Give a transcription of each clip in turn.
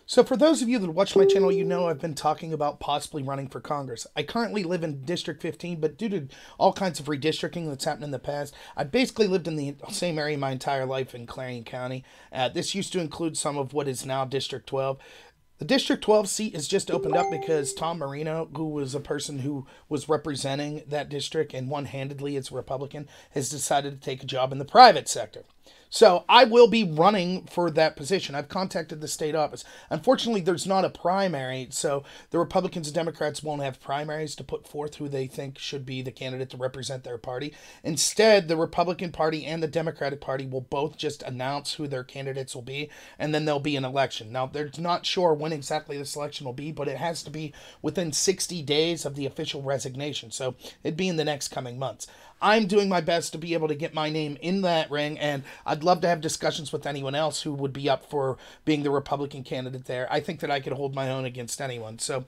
So for those of you that watch my channel, you know I've been talking about possibly running for Congress. I currently live in District 15, but due to all kinds of redistricting that's happened in the past, I basically lived in the same area my entire life in Clarion County. This used to include some of what is now District 12. The District 12 seat has just opened up because Tom Marino, who was a person who was representing that district and one-handedly as a Republican, has decided to take a job in the private sector. So I will be running for that position. I've contacted the state office. Unfortunately, there's not a primary, so the Republicans and Democrats won't have primaries to put forth who they think should be the candidate to represent their party. Instead, the Republican Party and the Democratic Party will both just announce who their candidates will be, and then there'll be an election. Now, they're not sure when exactly this election will be, but it has to be within 60 days of the official resignation, so it'd be in the next coming months. I'm doing my best to be able to get my name in that ring, and I'd love to have discussions with anyone else who would be up for being the Republican candidate there. I think that I could hold my own against anyone. So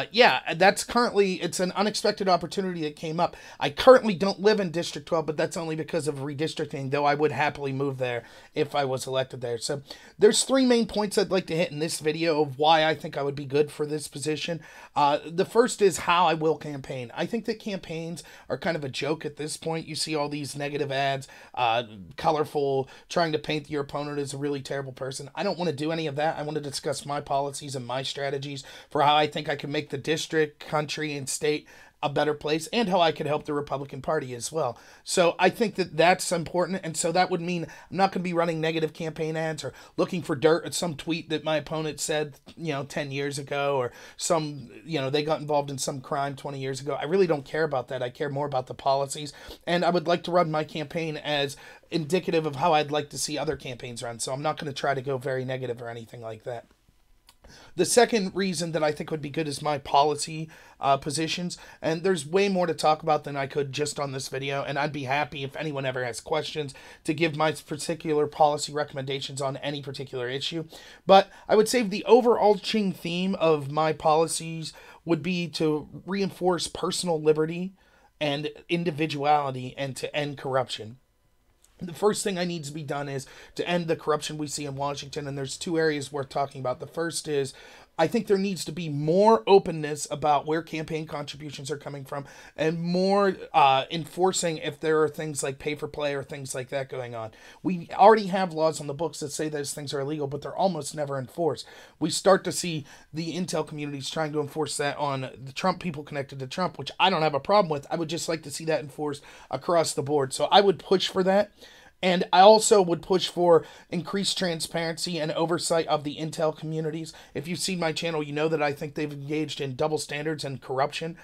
yeah, that's currently, it's an unexpected opportunity that came up. I currently don't live in District 12, but that's only because of redistricting, though I would happily move there if I was elected there. So there's three main points I'd like to hit in this video of why I think I would be good for this position. The first is how I will campaign. I think that campaigns are kind of a joke at this point. You see all these negative ads, colorful, trying to paint your opponent as a really terrible person. I don't want to do any of that. I want to discuss my policies and my strategies for how I think I can make the district, country, and state a better place, and how I could help the Republican Party as well. So I think that that's important, and so that would mean I'm not going to be running negative campaign ads or looking for dirt at some tweet that my opponent said, 10 years ago, or some, they got involved in some crime 20 years ago. I really don't care about that. I care more about the policies, and I would like to run my campaign as indicative of how I'd like to see other campaigns run, so I'm not going to try to go very negative or anything like that. The second reason that I think would be good is my policy positions, and there's way more to talk about than I could just on this video, and I'd be happy if anyone ever has questions to give my particular policy recommendations on any particular issue. But I would say the overarching theme of my policies would be to reinforce personal liberty and individuality and to end corruption. The first thing I need to be done is to end the corruption we see in Washington, and there's two areas worth talking about. The first is I think there needs to be more openness about where campaign contributions are coming from, and more enforcing if there are things like pay for play or things like that going on. We already have laws on the books that say those things are illegal, but they're almost never enforced. We start to see the intel communities trying to enforce that on the Trump people connected to Trump, which I don't have a problem with. I would just like to see that enforced across the board. So I would push for that. And I also would push for increased transparency and oversight of the intel communities. If you've seen my channel, you know that I think they've engaged in double standards and corruption.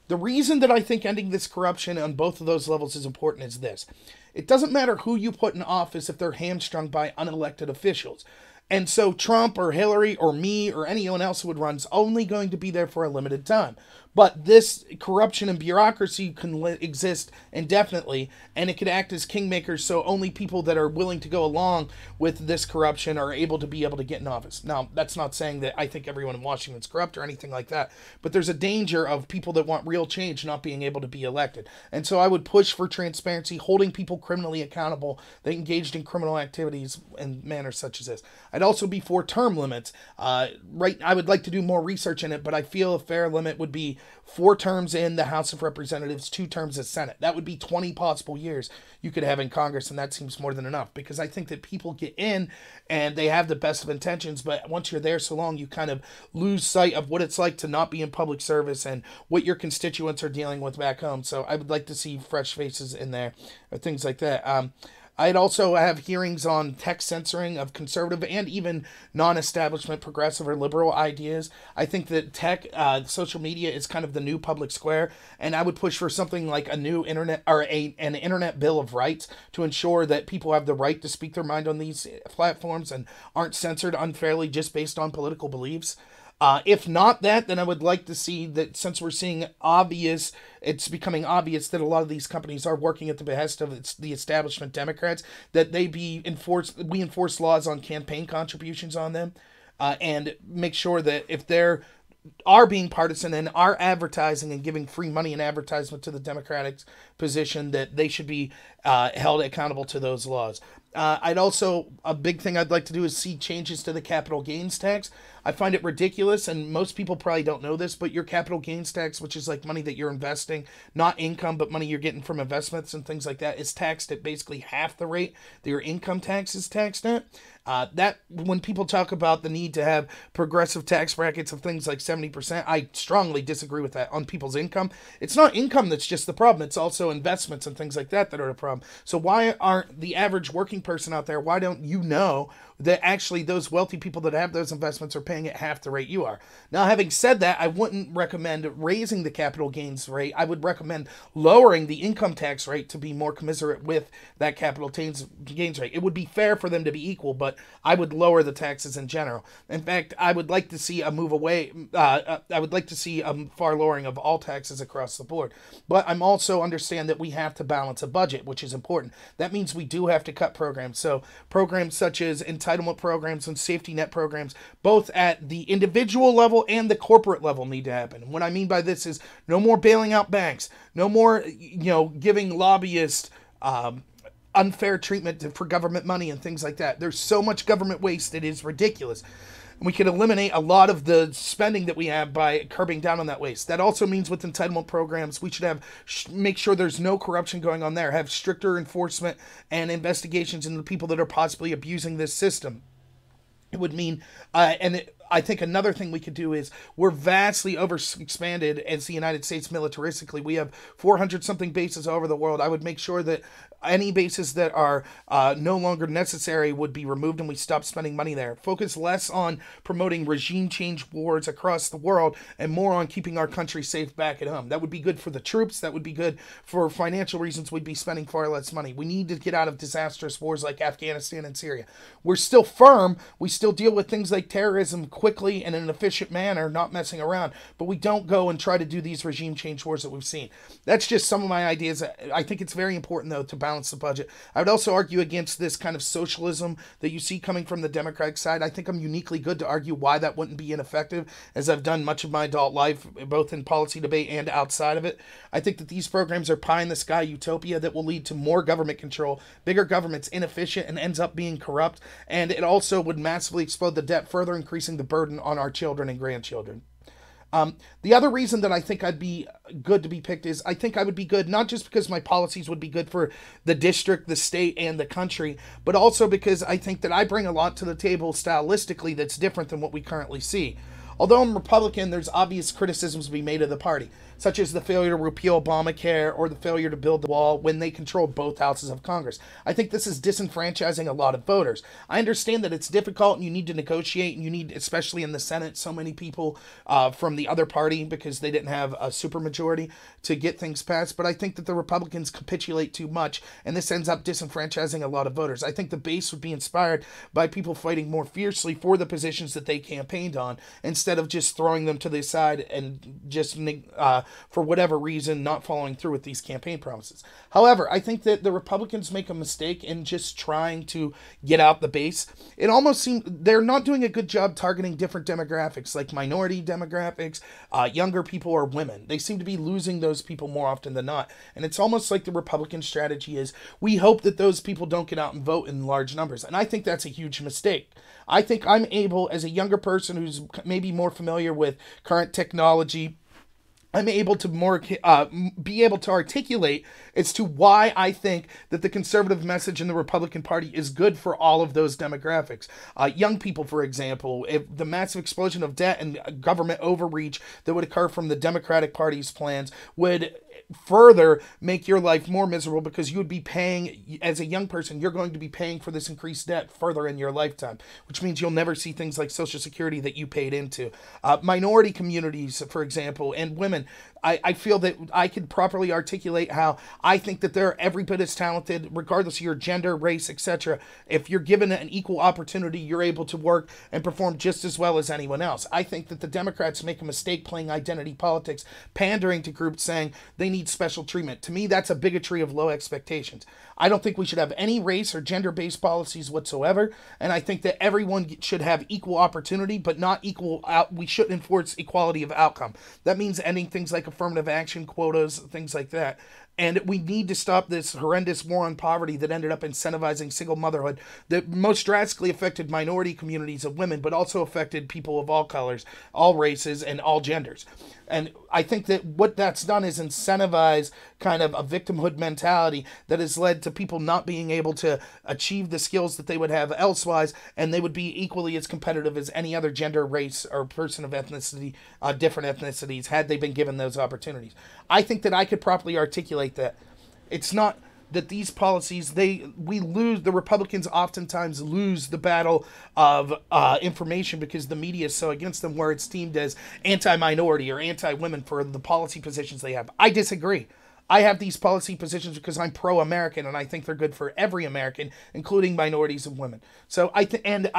The reason that I think ending this corruption on both of those levels is important is this. It doesn't matter who you put in office if they're hamstrung by unelected officials. And so Trump or Hillary or me or anyone else who would run is only going to be there for a limited time. But this corruption and bureaucracy can exist indefinitely, and it could act as kingmakers, so only people that are willing to go along with this corruption are able to get in office. Now, that's not saying that I think everyone in Washington is corrupt or anything like that, but there's a danger of people that want real change not being able to be elected. And so I would push for transparency, holding people criminally accountable that engaged in criminal activities in manners such as this. I'd also be for term limits. I would like to do more research in it, but I feel a fair limit would be 4 terms in the House of Representatives, 2 terms in Senate. That would be 20 possible years you could have in Congress, and that seems more than enough, because I think that people get in and they have the best of intentions, but once you're there so long, you kind of lose sight of what it's like to not be in public service and what your constituents are dealing with back home. So I would like to see fresh faces in there, or things like that. I'd also have hearings on tech censoring of conservative and even non-establishment progressive or liberal ideas. I think that tech, social media is kind of the new public square, and I would push for something like a new internet or an internet bill of rights to ensure that people have the right to speak their mind on these platforms and aren't censored unfairly just based on political beliefs. If not that, then I would like to see that, since we're seeing it's becoming obvious that a lot of these companies are working at the behest of the establishment Democrats, that we enforce laws on campaign contributions on them, and make sure that if they're are being partisan and are advertising and giving free money and advertisement to the Democratic position, that they should be held accountable to those laws. I'd also, a big thing I'd like to do is see changes to the capital gains tax. I find it ridiculous, and most people probably don't know this, but your capital gains tax, which is like money that you're investing, not income, but money you're getting from investments and things like that, is taxed at basically half the rate that your income tax is taxed at. That when people talk about the need to have progressive tax brackets of things like 70%, I strongly disagree with that on people's income. It's not income that's just the problem. It's also investments and things like that are the problem. So why aren't the average working person out there, why don't you know that actually those wealthy people that have those investments are paying at half the rate you are? Now, having said that, I wouldn't recommend raising the capital gains rate. I would recommend lowering the income tax rate to be more commensurate with that capital gains rate. It would be fair for them to be equal, but I would lower the taxes in general. In fact, I would like to see a move away. I would like to see a far lowering of all taxes across the board. But I'm also understand that we have to balance a budget, which is important. That means we do have to cut programs. So programs such as entitlement programs and safety net programs, both at the individual level and the corporate level, need to happen. What I mean by this is no more bailing out banks, no more, giving lobbyists unfair treatment for government money and things like that. There's so much government waste, it is ridiculous. And we can eliminate a lot of the spending that we have by curbing down on that waste. That also means with entitlement programs, we should have make sure there's no corruption going on there, have stricter enforcement and investigations into the people that are possibly abusing this system. It would mean, I think another thing we could do is we're vastly overexpanded as the United States militaristically. We have 400 something bases all over the world. I would make sure that any bases that are no longer necessary would be removed and we stop spending money there. Focus less on promoting regime change wars across the world and more on keeping our country safe back at home. That would be good for the troops. That would be good for financial reasons. We'd be spending far less money. We need to get out of disastrous wars like Afghanistan and Syria. We're still firm. We still deal with things like terrorism quickly and in an efficient manner, not messing around, but we don't go and try to do these regime change wars that we've seen. That's just some of my ideas. I think it's very important, though, to balance the budget. I would also argue against this kind of socialism that you see coming from the Democratic side. I think I'm uniquely good to argue why that wouldn't be ineffective, as I've done much of my adult life, both in policy debate and outside of it. I think that these programs are pie-in-the-sky utopia that will lead to more government control, bigger government's inefficient and ends up being corrupt, and it also would massively explode the debt, further increasing the burden on our children and grandchildren. The other reason that I think I'd be good to be picked is I think I would be good not just because my policies would be good for the district, the state, and the country, but also because I think that I bring a lot to the table stylistically that's different than what we currently see. Although I'm Republican, there's obvious criticisms to be made of the party, such as the failure to repeal Obamacare or the failure to build the wall when they control both houses of Congress. I think this is disenfranchising a lot of voters. I understand that it's difficult and you need to negotiate, and you need, especially in the Senate, so many people from the other party because they didn't have a supermajority to get things passed, but I think that the Republicans capitulate too much, and this ends up disenfranchising a lot of voters. I think the base would be inspired by people fighting more fiercely for the positions that they campaigned on, instead of just throwing them to the side and just for whatever reason not following through with these campaign promises. However, I think that the Republicans make a mistake in just trying to get out the base. It almost seems they're not doing a good job targeting different demographics, like minority demographics, younger people, or women. They seem to be losing those people more often than not. And it's almost like the Republican strategy is, we hope that those people don't get out and vote in large numbers. And I think that's a huge mistake. I think I'm able, as a younger person who's maybe more familiar with current technology, I'm able to be able to articulate as to why I think that the conservative message in the Republican Party is good for all of those demographics. Young people, for example, if the massive explosion of debt and government overreach that would occur from the Democratic Party's plans would further make your life more miserable, because you would be paying, as a young person, you're going to be paying for this increased debt further in your lifetime, which means you'll never see things like Social Security that you paid into. Minority communities, for example, and women, I feel that I could properly articulate how I think that they're every bit as talented, regardless of your gender, race, etc. If you're given an equal opportunity, you're able to work and perform just as well as anyone else. I think that the Democrats make a mistake playing identity politics, pandering to groups saying they need special treatment. To me, that's a bigotry of low expectations. I don't think we should have any race or gender-based policies whatsoever, and I think that everyone should have equal opportunity, but not equal out. We shouldn't enforce equality of outcome. That means ending things like affirmative action quotas, things like that. And we need to stop this horrendous war on poverty that ended up incentivizing single motherhood that most drastically affected minority communities of women, but also affected people of all colors, all races, and all genders. And I think that what that's done is incentivize kind of a victimhood mentality that has led to people not being able to achieve the skills that they would have elsewise, and they would be equally as competitive as any other gender, race, or person of ethnicity, different ethnicities, had they been given those opportunities. I think that I could properly articulate that. It's not that these policies, we lose, the Republicans oftentimes lose the battle of information because the media is so against them, where it's deemed as anti-minority or anti-women for the policy positions they have. I disagree. I have these policy positions because I'm pro-American, and I think they're good for every American, including minorities and women. So and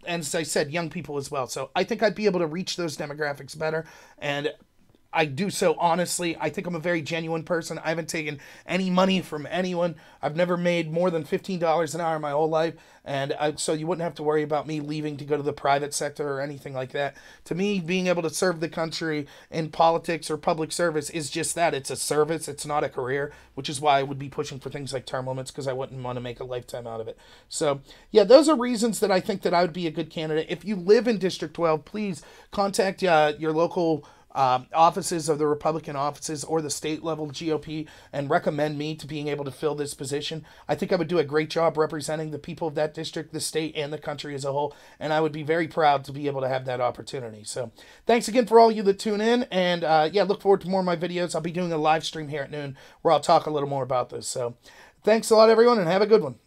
as I said, young people as well. So I think I'd be able to reach those demographics better, and I do so honestly. I think I'm a very genuine person. I haven't taken any money from anyone. I've never made more than $15 an hour my whole life. And so you wouldn't have to worry about me leaving to go to the private sector or anything like that. To me, being able to serve the country in politics or public service is just that. It's a service. It's not a career, which is why I would be pushing for things like term limits, because I wouldn't want to make a lifetime out of it. So, yeah, those are reasons that I think that I would be a good candidate. If you live in District 12, please contact your local offices of the Republican offices or the state level GOP and recommend me to being able to fill this position. I think I would do a great job representing the people of that district, the state, and the country as a whole, and I would be very proud to be able to have that opportunity. So thanks again for all you that tune in, and yeah, look forward to more of my videos. I'll be doing a live stream here at noon where I'll talk a little more about this. So thanks a lot, everyone, and have a good one.